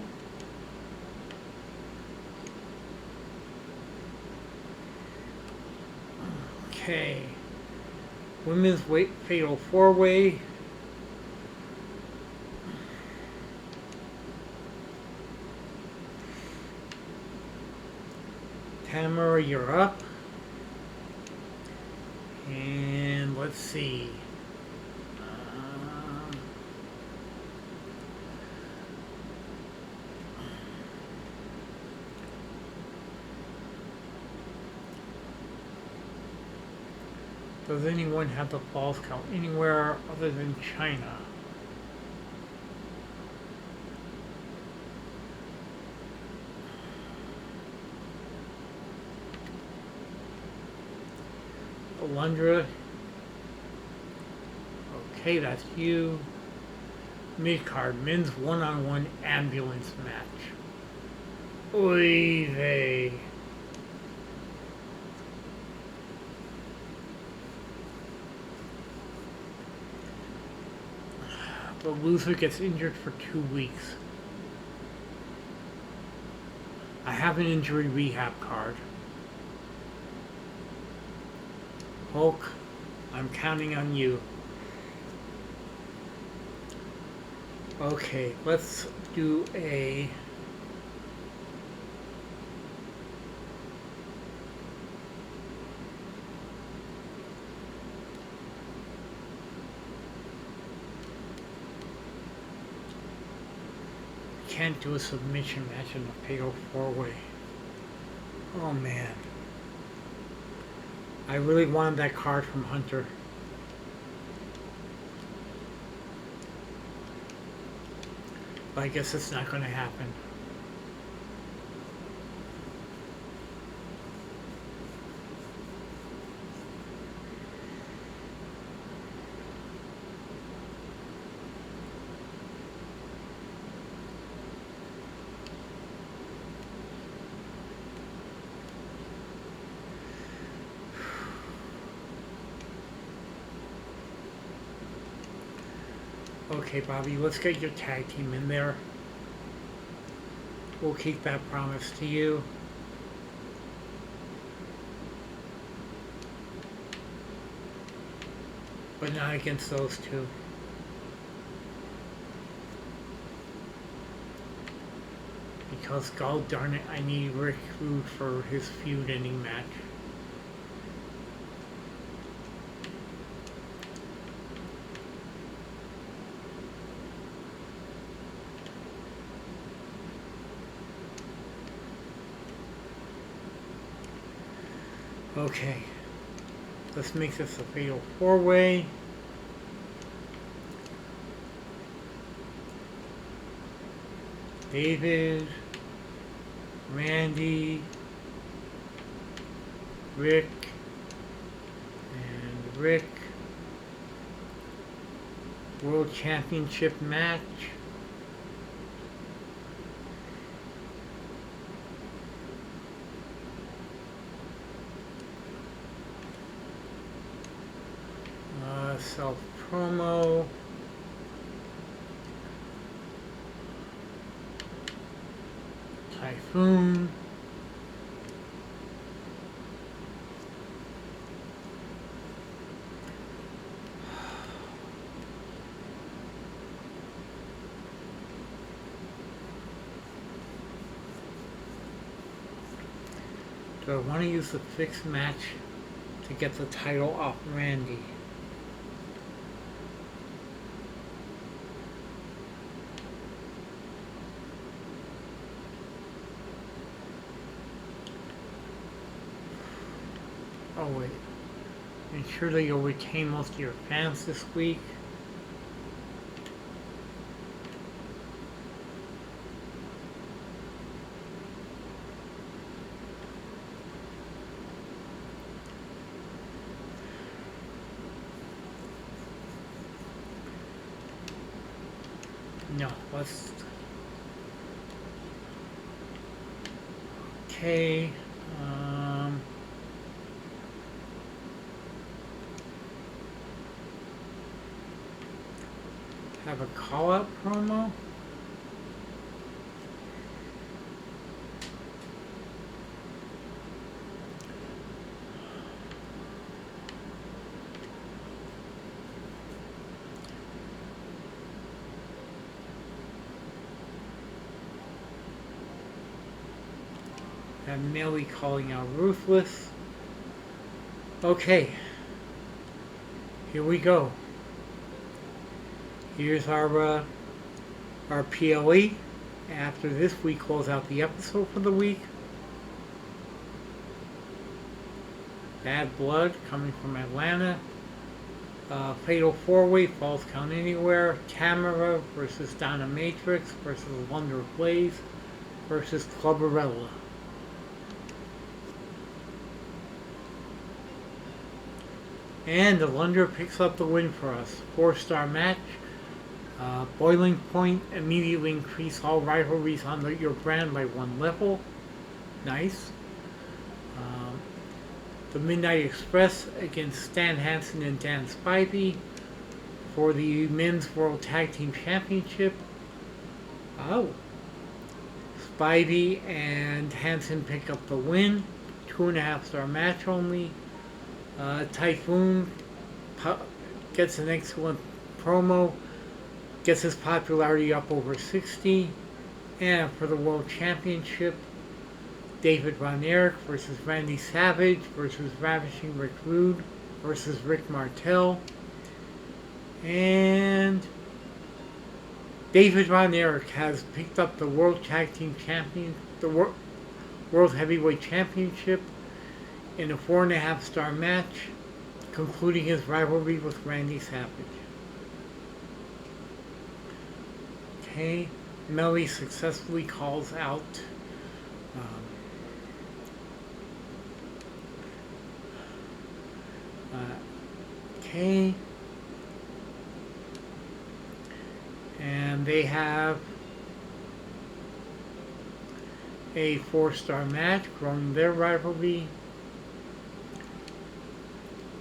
Okay. Women's Fatal 4-Way. Tamara, you're up. And let's see. Does anyone have the falls count anywhere other than China? Alundra. Okay, that's you. Mid-card, men's one-on-one ambulance match. Oy vey. The loser gets injured for 2 weeks. I have an injury rehab card. Hulk, I'm counting on you. Okay, let's do a... Can't do a submission match in the Fatal 4-Way. Oh man. I really wanted that card from Hunter. But I guess it's not going to happen. Okay, Bobby, let's get your tag team in there. We'll keep that promise to you. But not against those two. Because, god darn it, I need Rick Rude for his feud-ending match. Okay, let's make this a Fatal 4-Way. David, Randy, Rick, and Rick. World Championship match. Self-promo. Typhoon. Do I want to use the fixed match to get the title off Randy? Oh wait, ensure that you'll retain most of your fans this week. No, let's... Okay, have a call-out promo. Have Millie calling out Ruthless. Okay, here we go. Here's our PLE. After this, we close out the episode for the week. Bad Blood coming from Atlanta. Fatal 4-Way, Falls Count Anywhere. Tamara versus Donna Matrix versus Wonder Blaze versus Clubberella. And the Lunder picks up the win for us. 4-star match. Boiling Point, immediately increase all rivalries on your brand by 1 level. Nice. The Midnight Express against Stan Hansen and Dan Spivey for the Men's World Tag Team Championship. Oh. Spivey and Hansen pick up the win. 2.5-star match only. Typhoon gets an excellent promo, gets his popularity up over 60, and for the World Championship, David Von Erich versus Randy Savage versus Ravishing Rick Rude versus Rick Martel, and David Von Erich has picked up the World Tag Team Champion, the World Heavyweight Championship in a 4.5-star match, concluding his rivalry with Randy Savage. Okay, Melly successfully calls out okay, and they have a 4-star match, growing their rivalry.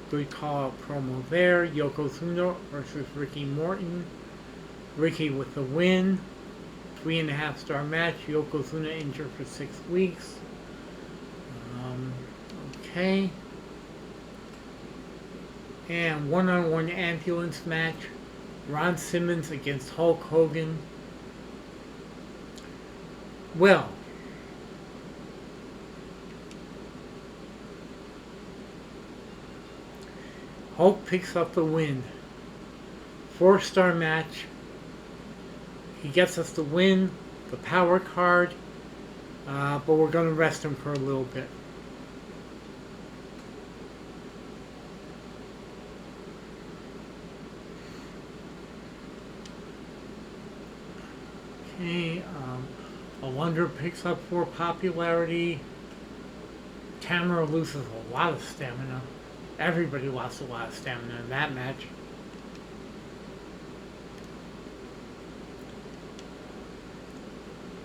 Good call-out promo there. Yokozuna versus Ricky Morton. Ricky with the win. 3.5-star match. Yokozuna injured for 6 weeks. Okay. And one-on-one ambulance match. Ron Simmons against Hulk Hogan. Well, Hulk picks up the win. 4-star match. He gets us the win, the power card, but we're going to rest him for a little bit. Okay, Alundra picks up 4 popularity. Tamara loses a lot of stamina. Everybody lost a lot of stamina in that match.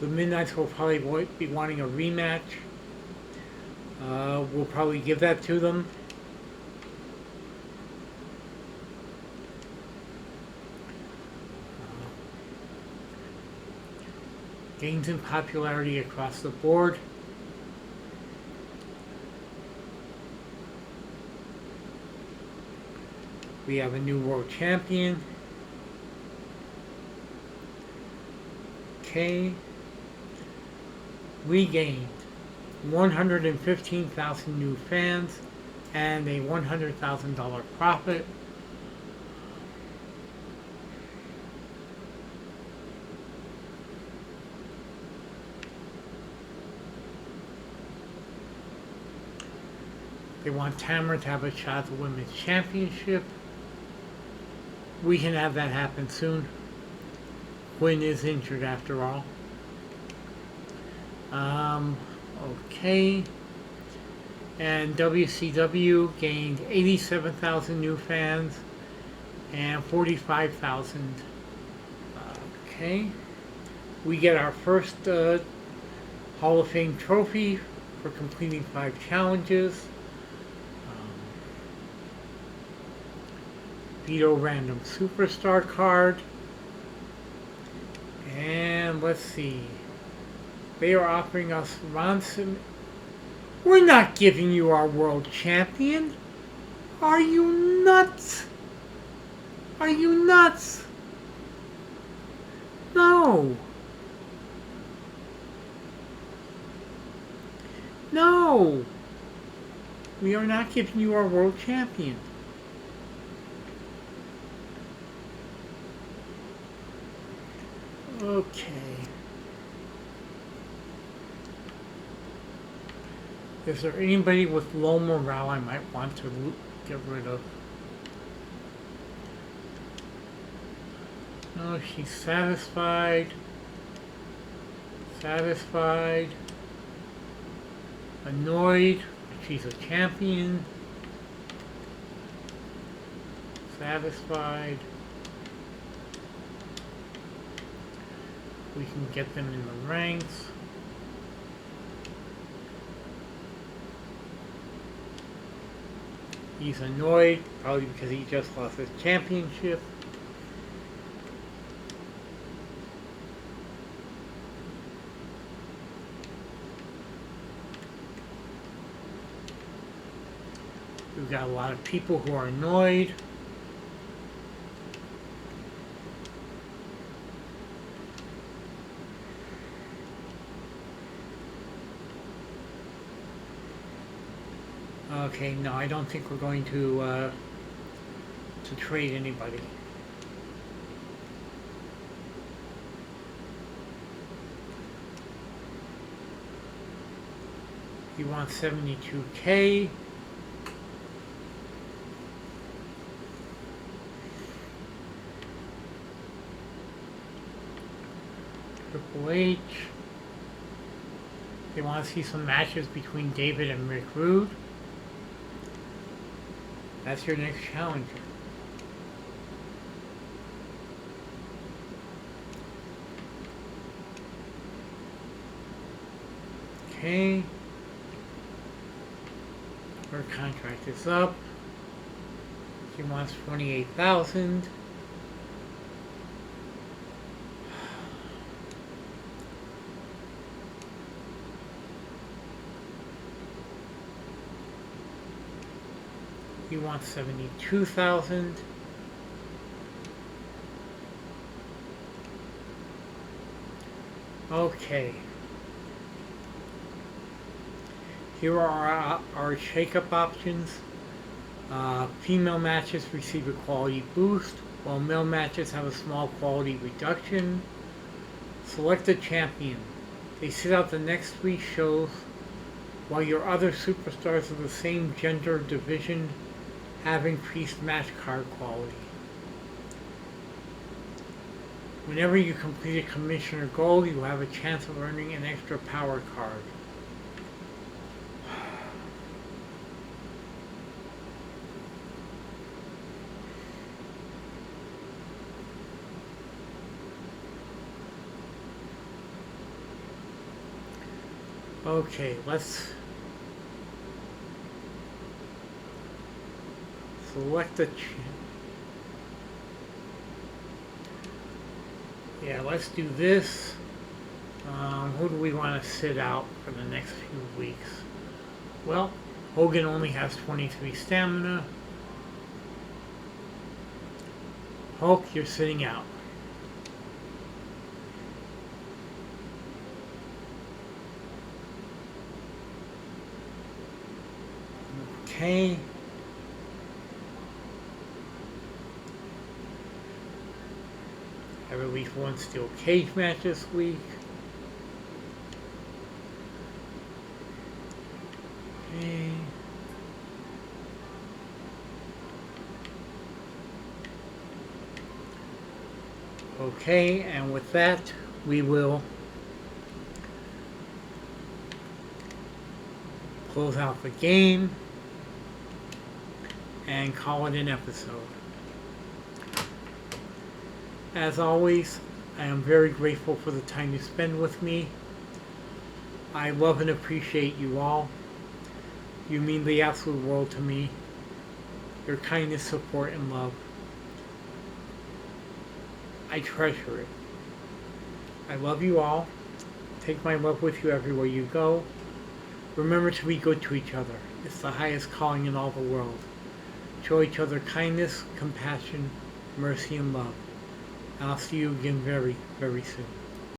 The Midnights will probably be wanting a rematch. We'll probably give that to them. Gains in popularity across the board. We have a new world champion. Okay. We gained 115,000 new fans and a $100,000 profit. They want Tamara to have a shot at the Women's Championship. We can have that happen soon. Quinn is injured after all. Okay. And WCW gained 87,000 new fans and 45,000. Okay. We get our first Hall of Fame trophy for completing 5 challenges. Vito Random Superstar card. And let's see. They are offering us Ronson. We're not giving you our world champion. Are you nuts? Are you nuts? No. No. We are not giving you our world champion. Okay. Is there anybody with low morale I might want to get rid of? No, she's satisfied. Satisfied. Annoyed. She's a champion. Satisfied. We can get them in the ranks. He's annoyed, probably because he just lost his championship. We've got a lot of people who are annoyed. Okay, no, I don't think we're going to trade anybody. He wants 72K. Triple H. They want to see some matches between David and Rick Rude. That's your next challenger. Okay. Her contract is up. She wants 28,000. He wants 72,000. Okay. Here are our shake-up options. Female matches receive a quality boost, while male matches have a small quality reduction. Select a champion. They sit out the next 3 shows, while your other superstars of the same gender division have increased match card quality. Whenever you complete a commissioner goal, you have a chance of earning an extra power card. Okay, let's select a let's do this. Who do we want to sit out for the next few weeks? Well, Hogan only has 23 stamina. Hulk, you're sitting out. Okay. Have at least one steel cage match this week. Okay. Okay, and with that, we will close out the game and call it an episode. As always, I am very grateful for the time you spend with me. I love and appreciate you all. You mean the absolute world to me. Your kindness, support, and love. I treasure it. I love you all. Take my love with you everywhere you go. Remember to be good to each other. It's the highest calling in all the world. Show each other kindness, compassion, mercy, and love. And I'll see you again very, very soon.